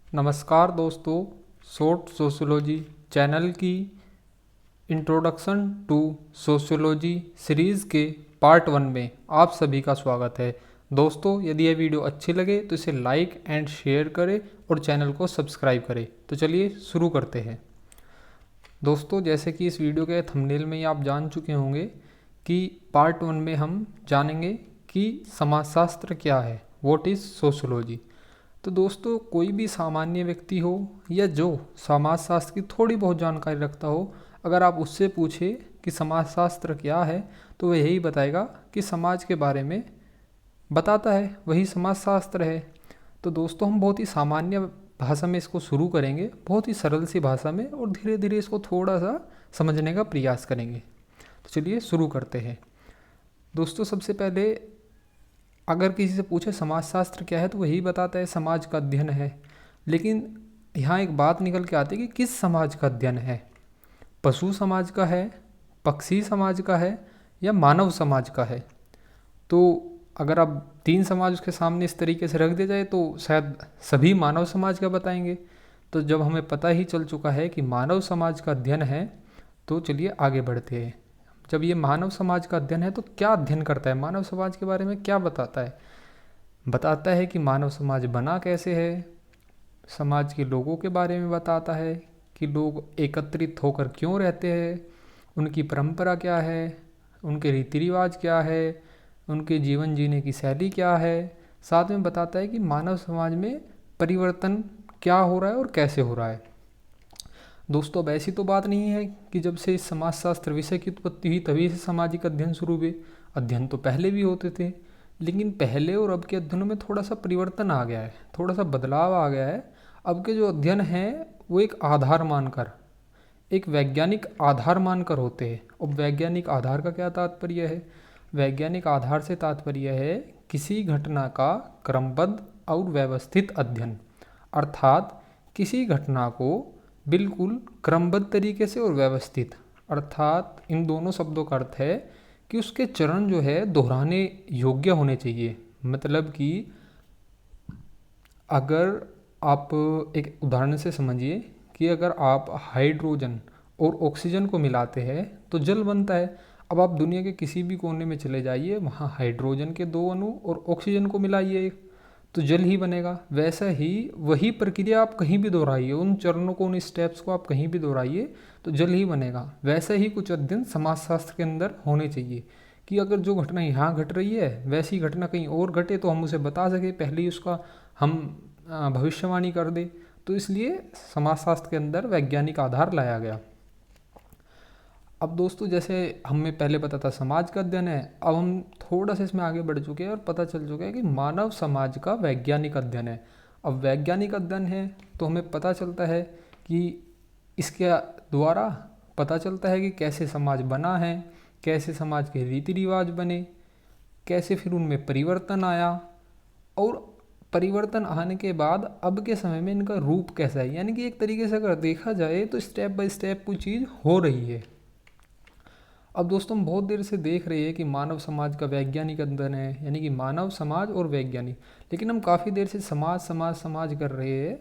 नमस्कार दोस्तों, short sociology channel की इंट्रोडक्शन टू सोशियोलॉजी सीरीज़ के पार्ट 1 में आप सभी का स्वागत है। दोस्तों, यदि यह वीडियो अच्छी लगे तो इसे लाइक एंड शेयर करें और चैनल को सब्सक्राइब करें। तो चलिए शुरू करते हैं। दोस्तों, जैसे कि इस वीडियो के थंबनेल में ही आप जान चुके होंगे कि पार्ट 1 में हम जानेंगे कि समाजशास्त्र क्या है, व्हाट इज़ सोशियोलॉजी। तो दोस्तों, कोई भी सामान्य व्यक्ति हो या जो समाजशास्त्र की थोड़ी बहुत जानकारी रखता हो, अगर आप उससे पूछे कि समाजशास्त्र क्या है तो वह यही बताएगा कि समाज के बारे में बताता है, वही समाजशास्त्र है। तो दोस्तों, हम बहुत ही सामान्य भाषा में इसको शुरू करेंगे, बहुत ही सरल सी भाषा में, और धीरे धीरे इसको थोड़ा सा समझने का प्रयास करेंगे। तो चलिए शुरू करते हैं। दोस्तों, सबसे पहले अगर किसी से पूछे समाजशास्त्र क्या है तो वही बताता है समाज का अध्ययन है। लेकिन यहाँ एक बात निकल के आती है कि किस समाज का अध्ययन है, पशु समाज का है, पक्षी समाज का है या मानव समाज का है। तो अगर आप 3 समाज उसके सामने इस तरीके से रख दिया जाए तो शायद सभी मानव समाज का बताएंगे। तो जब हमें पता ही चल चुका है कि मानव समाज का अध्ययन है तो चलिए आगे बढ़ते हैं। जब ये मानव समाज का अध्ययन है तो क्या अध्ययन करता है, मानव समाज के बारे में क्या बताता है। बताता है कि मानव समाज बना कैसे है, समाज के लोगों के बारे में बताता है कि लोग एकत्रित होकर क्यों रहते हैं, उनकी परंपरा क्या है, उनके रीति रिवाज क्या है, उनके जीवन जीने की शैली क्या है। साथ में बताता है कि मानव समाज में परिवर्तन क्या हो रहा है और कैसे हो रहा है। दोस्तों, अब ऐसी तो बात नहीं है कि जब से इस समाजशास्त्र विषय की उत्पत्ति हुई तभी से सामाजिक अध्ययन शुरू हुए। अध्ययन तो पहले भी होते थे, लेकिन पहले और अब के अध्ययनों में थोड़ा सा परिवर्तन आ गया है, थोड़ा सा बदलाव आ गया है। अब के जो अध्ययन हैं वो एक आधार मानकर, एक वैज्ञानिक आधार मानकर होते हैं। अब वैज्ञानिक आधार का क्या तात्पर्य है? वैज्ञानिक आधार से तात्पर्य है किसी घटना का क्रमबद्ध और व्यवस्थित अध्ययन, अर्थात किसी घटना को बिल्कुल क्रमबद्ध तरीके से और व्यवस्थित, अर्थात इन दोनों शब्दों का अर्थ है कि उसके चरण जो है दोहराने योग्य होने चाहिए। मतलब कि अगर आप एक उदाहरण से समझिए कि अगर आप हाइड्रोजन और ऑक्सीजन को मिलाते हैं तो जल बनता है। अब आप दुनिया के किसी भी कोने में चले जाइए, वहाँ हाइड्रोजन के 2 अणु और ऑक्सीजन को मिलाइए तो जल ही बनेगा। वैसा ही वही प्रक्रिया आप कहीं भी दोहराइए, उन चरणों को, उन स्टेप्स को आप कहीं भी दोहराइए तो जल ही बनेगा। वैसे ही कुछ अध्ययन समाजशास्त्र के अंदर होने चाहिए कि अगर जो घटना यहाँ घट रही है वैसी घटना कहीं और घटे तो हम उसे बता सकें, पहले ही उसका हम भविष्यवाणी कर दे। तो इसलिए समाजशास्त्र के अंदर वैज्ञानिक आधार लाया गया। अब दोस्तों, जैसे हमें पहले पता था समाज का अध्ययन है, अब हम थोड़ा सा इसमें आगे बढ़ चुके हैं और पता चल चुका है कि मानव समाज का वैज्ञानिक अध्ययन है। अब वैज्ञानिक अध्ययन है तो हमें पता चलता है कि इसके द्वारा पता चलता है कि कैसे समाज बना है, कैसे समाज के रीति रिवाज बने, कैसे फिर उनमें परिवर्तन आया, और परिवर्तन आने के बाद अब के समय में इनका रूप कैसा है। यानी कि एक तरीके से अगर देखा जाए तो स्टेप बाय स्टेप कुछ चीज़ हो रही है। अब दोस्तों, हम बहुत देर से देख रहे हैं कि मानव समाज का वैज्ञानिक अध्ययन है, यानी कि मानव समाज और वैज्ञानिक। लेकिन हम काफ़ी देर से समाज समाज समाज कर रहे हैं,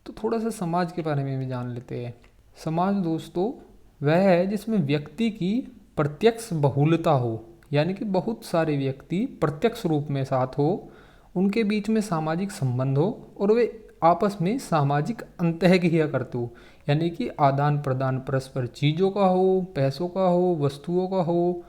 तो थोड़ा सा समाज के बारे में भी जान लेते हैं। समाज दोस्तों वह है जिसमें व्यक्ति की प्रत्यक्ष बहुलता हो, यानी कि बहुत सारे व्यक्ति प्रत्यक्ष रूप में साथ हो, उनके बीच में सामाजिक संबंध हो और वे आपस में सामाजिक अंतःक्रिया करते हो। यानी कि आदान प्रदान परस्पर चीज़ों का हो, पैसों का हो, वस्तुओं का हो,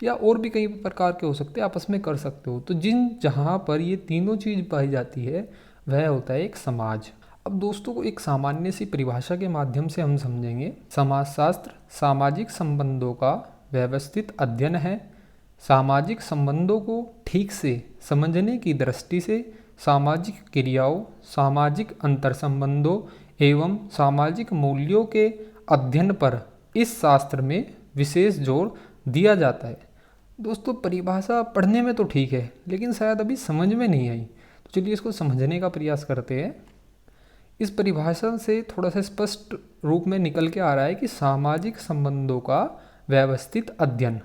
या और भी कई प्रकार के हो सकते हैं, आपस में कर सकते हो। तो जहाँ पर ये तीनों चीज़ पाई जाती है वह होता है एक समाज। अब दोस्तों को एक सामान्य सी परिभाषा के माध्यम से हम समझेंगे। समाजशास्त्र सामाजिक संबंधों का व्यवस्थित अध्ययन है। सामाजिक संबंधों को ठीक से समझने की दृष्टि से सामाजिक क्रियाओं, सामाजिक अंतर संबंधों एवं सामाजिक मूल्यों के अध्ययन पर इस शास्त्र में विशेष जोर दिया जाता है। दोस्तों, परिभाषा पढ़ने में तो ठीक है लेकिन शायद अभी समझ में नहीं आई, तो चलिए इसको समझने का प्रयास करते हैं। इस परिभाषा से थोड़ा सा स्पष्ट रूप में निकल के आ रहा है कि सामाजिक संबंधों का व्यवस्थित अध्ययन।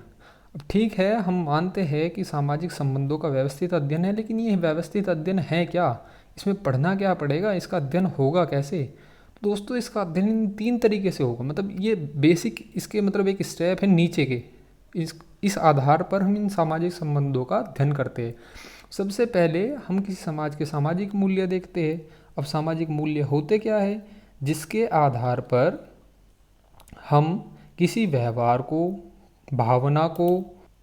अब ठीक है, हम मानते हैं कि सामाजिक संबंधों का व्यवस्थित अध्ययन है, लेकिन ये व्यवस्थित अध्ययन है क्या, इसमें पढ़ना क्या पड़ेगा, इसका अध्ययन होगा कैसे? तो दोस्तों इसका अध्ययन 3 तरीके से होगा, मतलब ये बेसिक इसके मतलब एक स्टेप है नीचे के। इस आधार पर हम इन सामाजिक संबंधों का अध्ययन करते हैं। सबसे पहले हम किसी समाज के सामाजिक मूल्य देखते हैं। अब सामाजिक मूल्य होते क्या है? जिसके आधार पर हम किसी व्यवहार को, भावना को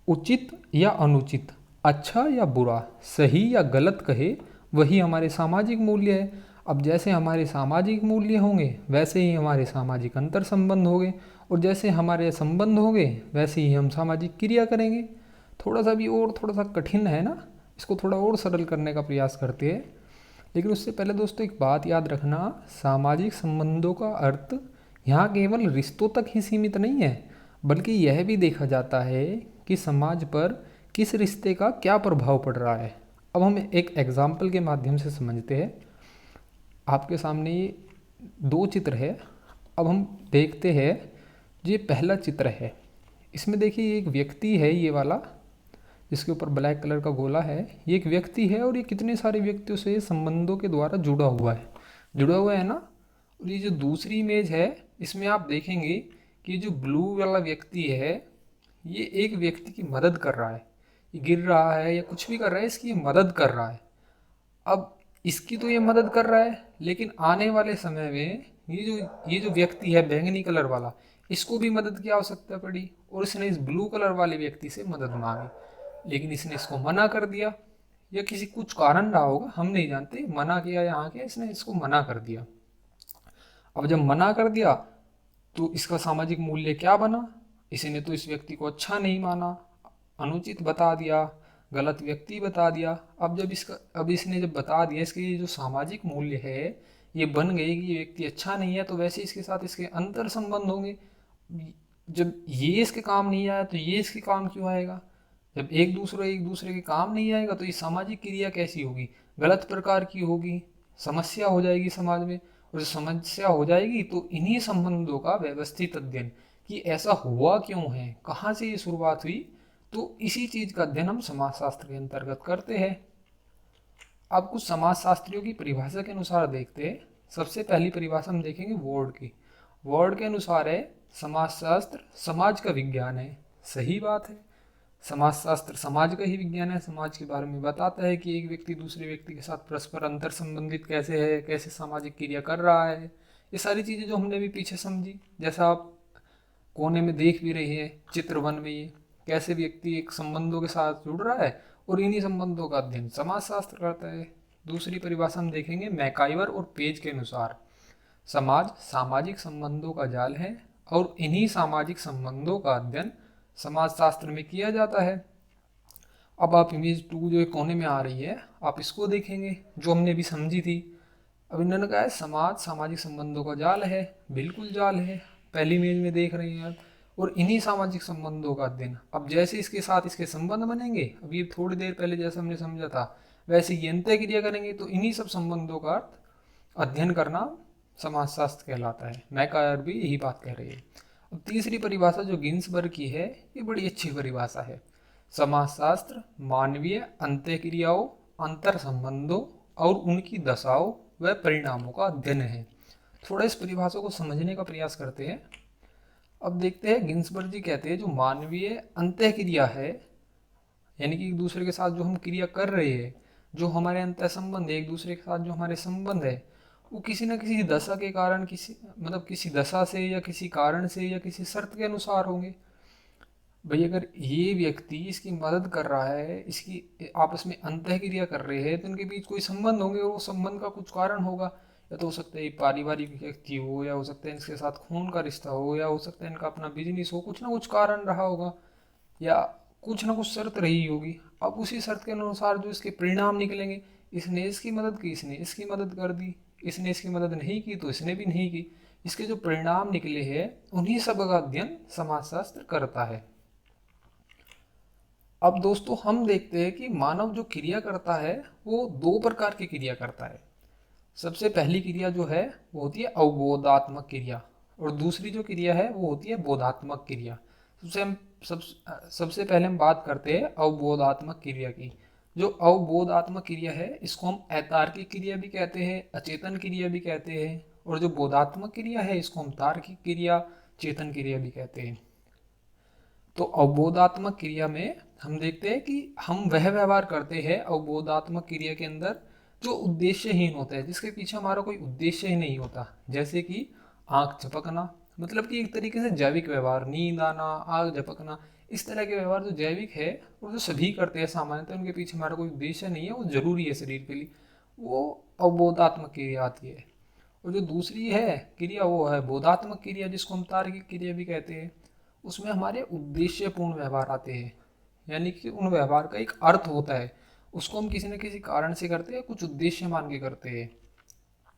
उचित या अनुचित, अच्छा या बुरा, सही या गलत कहे, वही हमारे सामाजिक मूल्य है। अब जैसे हमारे सामाजिक मूल्य होंगे वैसे ही हमारे सामाजिक अंतर संबंध होंगे, और जैसे हमारे संबंध होंगे वैसे ही हम सामाजिक क्रिया करेंगे। थोड़ा सा भी और थोड़ा सा कठिन है ना, इसको थोड़ा और सरल करने का प्रयास करते हैं। लेकिन उससे पहले दोस्तों एक बात याद रखना, सामाजिक संबंधों का अर्थ यहाँ केवल रिश्तों तक ही सीमित नहीं है, बल्कि यह भी देखा जाता है कि समाज पर किस रिश्ते का क्या प्रभाव पड़ रहा है। अब हम एक एग्जाम्पल के माध्यम से समझते हैं। आपके सामने ये 2 चित्र है। अब हम देखते हैं, ये पहला चित्र है। इसमें देखिए एक व्यक्ति है, ये वाला जिसके ऊपर ब्लैक कलर का गोला है, ये एक व्यक्ति है और ये कितने सारे व्यक्तियों से संबंधों के द्वारा जुड़ा हुआ है ना। और ये जो दूसरी इमेज है इसमें आप देखेंगे कि जो ब्लू वाला व्यक्ति है ये एक व्यक्ति की मदद कर रहा है, ये गिर रहा है या कुछ भी कर रहा है, इसकी मदद कर रहा है। अब इसकी तो ये मदद कर रहा है, लेकिन आने वाले समय में ये जो व्यक्ति है बैंगनी कलर वाला, इसको भी मदद की आवश्यकता पड़ी और इसने इस ब्लू कलर वाले व्यक्ति से मदद मांगी, लेकिन इसने इसको मना कर दिया। या किसी कुछ कारण रहा होगा, हम नहीं जानते, मना किया यहाँ के, इसने इसको मना कर दिया। अब जब मना कर दिया तो इसका सामाजिक मूल्य क्या बना? इसने तो इस व्यक्ति को अच्छा नहीं माना, अनुचित बता दिया, गलत व्यक्ति बता दिया। अब इसने जब बता दिया, इसके ये जो सामाजिक मूल्य है ये बन गई कि ये व्यक्ति अच्छा नहीं है, तो वैसे इसके साथ इसके अंतर संबंध होंगे। जब ये इसके काम नहीं आया तो ये इसके काम क्यों आएगा? जब एक दूसरे के काम नहीं आएगा तो ये सामाजिक क्रिया कैसी होगी? गलत प्रकार की होगी, समस्या हो जाएगी समाज में। और समस्या हो जाएगी तो इन्हीं संबंधों का व्यवस्थित अध्ययन, कि ऐसा हुआ क्यों है, कहाँ से ये शुरुआत हुई, तो इसी चीज का अध्ययन हम समाजशास्त्र के अंतर्गत करते हैं। अब कुछ समाजशास्त्रियों की परिभाषा के अनुसार देखते हैं। सबसे पहली परिभाषा हम देखेंगे वॉर्ड की। वॉर्ड के अनुसार है, समाजशास्त्र समाज का विज्ञान है। सही बात है, समाजशास्त्र समाज का ही विज्ञान है, समाज के बारे में बताता है कि एक व्यक्ति दूसरे व्यक्ति के साथ परस्पर अंतर संबंधित कैसे है, कैसे सामाजिक क्रिया कर रहा है। ये सारी चीज़ें जो हमने भी पीछे समझी, जैसा आप कोने में देख भी रही है चित्र 1 में, ये कैसे व्यक्ति एक संबंधों के साथ जुड़ रहा है और इन्हीं संबंधों का अध्ययन समाजशास्त्र करता है। दूसरी परिभाषा हम देखेंगे मैकाइवर और पेज के अनुसार, समाज सामाजिक संबंधों का जाल है और इन्हीं सामाजिक संबंधों का अध्ययन समाजशास्त्र में किया जाता है। अब आप इमेज 2 जो कोने में आ रही है, आप इसको देखेंगे, जो हमने भी समझी थी। अब इन्होंने कहा है समाज सामाजिक संबंधों का जाल है, बिल्कुल जाल है, पहली इमेज में देख रही हैं आप। और इन्हीं सामाजिक संबंधों का अध्ययन, अब जैसे इसके साथ इसके संबंध बनेंगे, अब ये थोड़ी देर पहले जैसे हमने समझा था वैसे ये अंतः क्रिया करेंगे, तो इन्हीं सब संबंधों का अध्ययन करना समाजशास्त्र कहलाता है। मैकायर भी यही बात कह रही है। अब तीसरी परिभाषा जो गिन्सबर्ग की है, ये बड़ी अच्छी परिभाषा है। समाजशास्त्र मानवीय अंतःक्रियाओं, अंतर संबंधों और उनकी दशाओं व परिणामों का अध्ययन है। थोड़ा इस परिभाषा को समझने का प्रयास करते हैं। अब देखते हैं, गिन्सबर्ग जी कहते हैं जो मानवीय अंतःक्रिया है, यानी कि एक दूसरे के साथ जो हम क्रिया कर रहे हैं, जो हमारे अंतर संबंध है, एक दूसरे के साथ जो हमारे संबंध है, वो किसी न किसी दशा के कारण, किसी दशा से या किसी कारण से या किसी शर्त के अनुसार होंगे। भाई अगर ये व्यक्ति इसकी मदद कर रहा है, इसकी आपस में अंतःक्रिया कर रहे हैं, तो इनके बीच कोई संबंध होंगे और वो संबंध का कुछ कारण होगा। या तो हो सकता है ये पारिवारिक व्यक्ति हो, या हो सकता है इसके साथ खून का रिश्ता हो, या हो सकता है इनका अपना बिजनेस हो, कुछ ना कुछ कारण रहा होगा या कुछ ना कुछ शर्त रही होगी। अब उसी शर्त के अनुसार जो इसके परिणाम निकलेंगे, इसने इसकी मदद की, इसने इसकी मदद कर दी, इसने इसकी मदद नहीं की तो इसने भी नहीं की, इसके जो परिणाम निकले हैं उन्हीं सब का अध्ययन समाजशास्त्र करता है। अब दोस्तों हम देखते हैं कि मानव जो क्रिया करता है वो 2 प्रकार की क्रिया करता है। सबसे पहली क्रिया जो है वो होती है अवबोधात्मक क्रिया, और दूसरी जो क्रिया है वो होती है बोधात्मक क्रिया। सबसे पहले हम बात करते हैं अवबोधात्मक क्रिया की। जो अवबोधात्मक क्रिया है इसको हम अतार्किक क्रिया भी कहते हैं, अचेतन क्रिया भी कहते हैं, और जो बोधात्मक क्रिया है इसको हम तार्किक क्रिया, चेतन क्रिया भी कहते हैं। तो अवबोधात्मक क्रिया में हम देखते हैं कि हम वह व्यवहार करते हैं अवबोधात्मक क्रिया के अंदर जो उद्देश्यहीन होता है, जिसके पीछे हमारा कोई उद्देश्य ही नहीं होता। जैसे कि आंख झपकना, मतलब कि एक तरीके से जैविक व्यवहार, नींद आना, आंख झपकना, इस तरह के व्यवहार जो जैविक है और जो सभी करते हैं सामान्यतः, उनके पीछे हमारा कोई उद्देश्य नहीं है, वो जरूरी है शरीर के लिए, वो अवबोधात्मक क्रिया आती है। और जो दूसरी है क्रिया वो है बोधात्मक क्रिया, जिसको हम तार्किक क्रिया भी कहते हैं। उसमें हमारे उद्देश्यपूर्ण व्यवहार आते हैं, यानी कि उन व्यवहार का एक अर्थ होता है, उसको हम किसी न किसी कारण से करते हैं, कुछ उद्देश्य मान के करते हैं।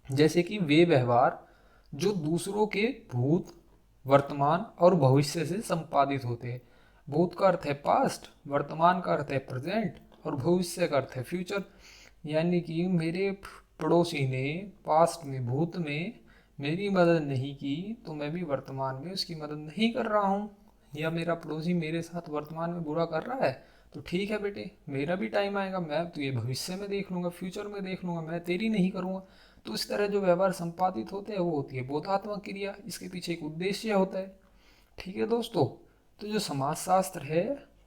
जैसे कि वे व्यवहार जो दूसरों के भूत, वर्तमान और भविष्य से संपादित होते हैं। भूत का अर्थ है पास्ट, वर्तमान का अर्थ है प्रेजेंट, और भविष्य का अर्थ है फ्यूचर। यानी कि मेरे पड़ोसी ने पास्ट में, भूत में मेरी मदद नहीं की, तो मैं भी वर्तमान में उसकी मदद नहीं कर रहा हूँ। या मेरा पड़ोसी मेरे साथ वर्तमान में बुरा कर रहा है, तो ठीक है बेटे, मेरा भी टाइम आएगा, मैं तो ये भविष्य में देख लूँगा, फ्यूचर में देख लूँगा, मैं तेरी नहीं करूँगा। तो इस तरह जो व्यवहार संपादित होते हैं वो होती है बोधात्मक क्रिया, इसके पीछे एक उद्देश्य होता है। ठीक है दोस्तों, तो जो समाजशास्त्र है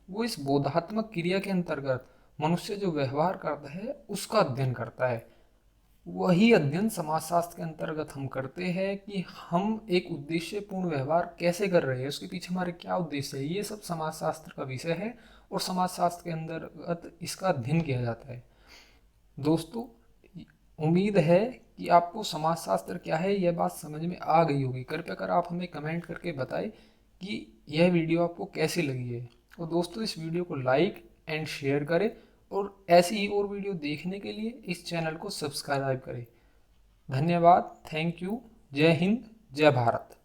वो इस बोधात्मक क्रिया के अंतर्गत मनुष्य जो व्यवहार करता है उसका अध्ययन करता है। वही अध्ययन समाजशास्त्र के अंतर्गत हम करते हैं कि हम एक उद्देश्यपूर्ण व्यवहार कैसे कर रहे हैं, उसके पीछे हमारे क्या उद्देश्य है, ये सब समाजशास्त्र का विषय है और समाजशास्त्र के अंतर्गत इसका अध्ययन किया जाता है। दोस्तों, उम्मीद है कि आपको समाजशास्त्र क्या है यह बात समझ में आ गई होगी। कृपया कर आप हमें कमेंट करके बताएं कि यह वीडियो आपको कैसी लगी है। और दोस्तों, इस वीडियो को लाइक एंड शेयर करें और ऐसी ही और वीडियो देखने के लिए इस चैनल को सब्सक्राइब करें। धन्यवाद, थैंक यू, जय हिंद, जय भारत।